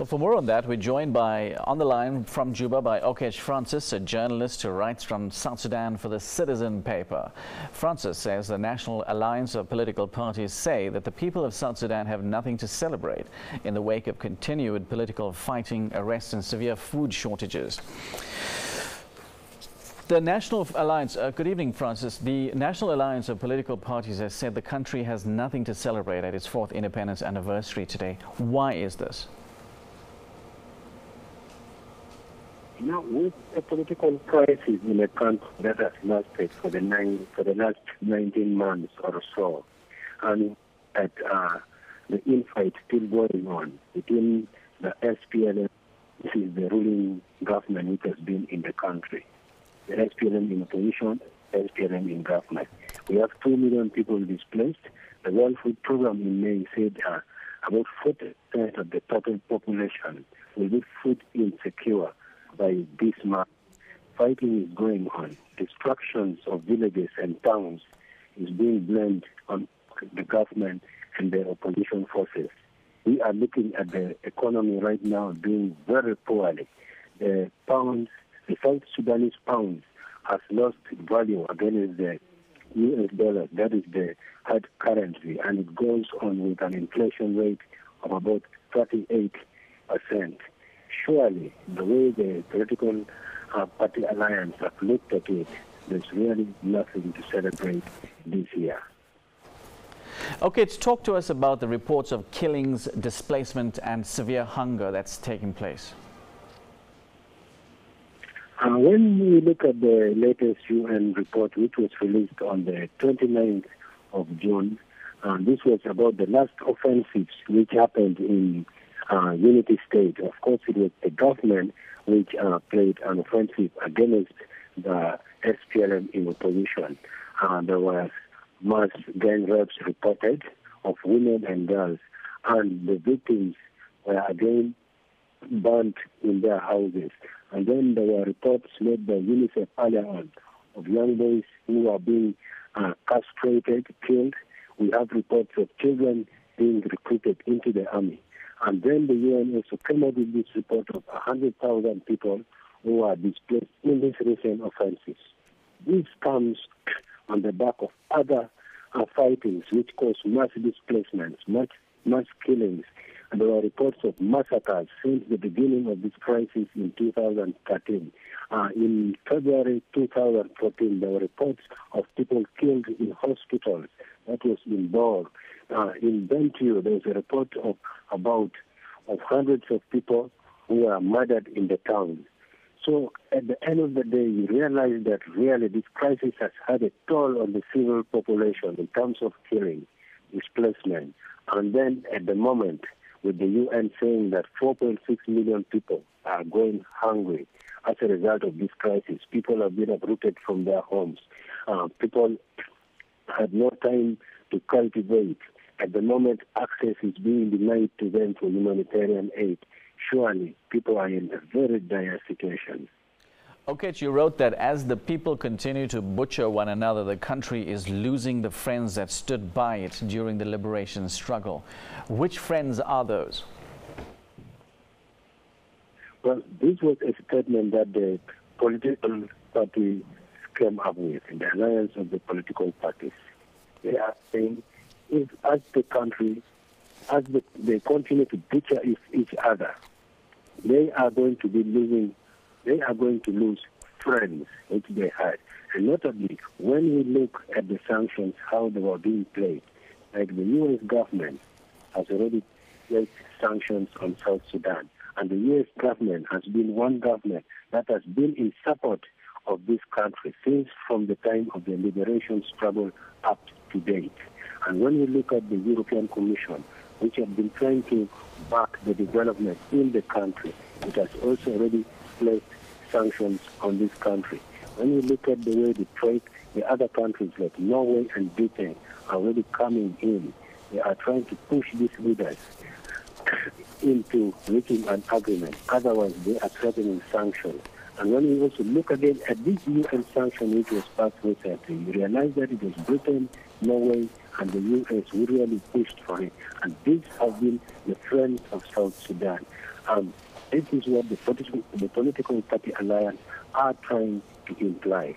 Well, for more on that, we're joined on the line from Juba by Okech Francis, a journalist who writes from South Sudan for the Citizen paper. Francis says the National Alliance of Political Parties say that the people of South Sudan have nothing to celebrate in the wake of continued political fighting, arrests and severe food shortages. The National Alliance, good evening, Francis. The National Alliance of Political Parties has said the country has nothing to celebrate at its 4th independence anniversary today. Why is this? Now, with a political crisis in a country that has lasted for the last 19 months or so, and at the infight still going on between the SPLM, which is the ruling government which has been in the country, the SPLM in opposition, SPLM in government. We have 2 million people displaced. The World Food Program in May said about 40% of the total population will be food insecure by this month. Fighting is going on. Destructions of villages and towns is being blamed on the government and the opposition forces. We are looking at the economy right now doing very poorly. The South Sudanese pound has lost value against the US dollar. That is the hard currency, and it goes on with an inflation rate of about 38%. Surely, the way the political party alliance have looked at it, there's really nothing to celebrate this year. Okay, talk to us about the reports of killings, displacement and severe hunger that's taking place. When we look at the latest UN report, which was released on the 29th of June, this was about the last offensives which happened in Unity State. Of course, it was the government which played an offensive against the SPLM in opposition. There was mass gang rapes reported of women and girls, and the victims were again burnt in their houses. And then there were reports made by UNICEF earlier on of young boys who are being castrated, killed. We have reports of children being recruited into the army. And then the UN also came up with this report of 100,000 people who are displaced in these recent offensives. This comes on the back of other fightings which cause mass displacements, mass killings. And there were reports of massacres since the beginning of this crisis in 2013. In February 2014, there were reports of people killed in hospitals. That was in Bor. In Bentiu, there was a report of hundreds of people who were murdered in the town. So at the end of the day, you realize that really this crisis has had a toll on the civil population in terms of killing, displacement. And then at the moment, with the UN saying that 4.6 million people are going hungry as a result of this crisis. People have been uprooted from their homes. People had no time to cultivate. At the moment, access is being denied to them for humanitarian aid. Surely, people are in a very dire situation. Okay, you wrote that as the people continue to butcher one another, the country is losing the friends that stood by it during the liberation struggle. Which friends are those? Well, this was a statement that the political parties came up with, the alliance of the political parties. They are saying, if as the country, they continue to butcher each other, they are going to be losing. They are going to lose friends which they had. And notably, when we look at the sanctions, how they were being played, like the U.S. government has already placed sanctions on South Sudan. And the U.S. government has been one government that has been in support of this country since from the time of the liberation struggle up to date. And when we look at the European Commission, which has been trying to back the development in the country, it has also already placed sanctions on this country. When we look at the way the other countries like Norway and Britain are already coming in, they are trying to push these leaders into reaching an agreement. Otherwise, they are threatening sanctions. And when we also look again at this UN sanction which was passed recently, you realize that it was Britain, Norway, and the U.S. we really pushed for it. And these have been the friends of South Sudan. This is what the political party alliance are trying to imply.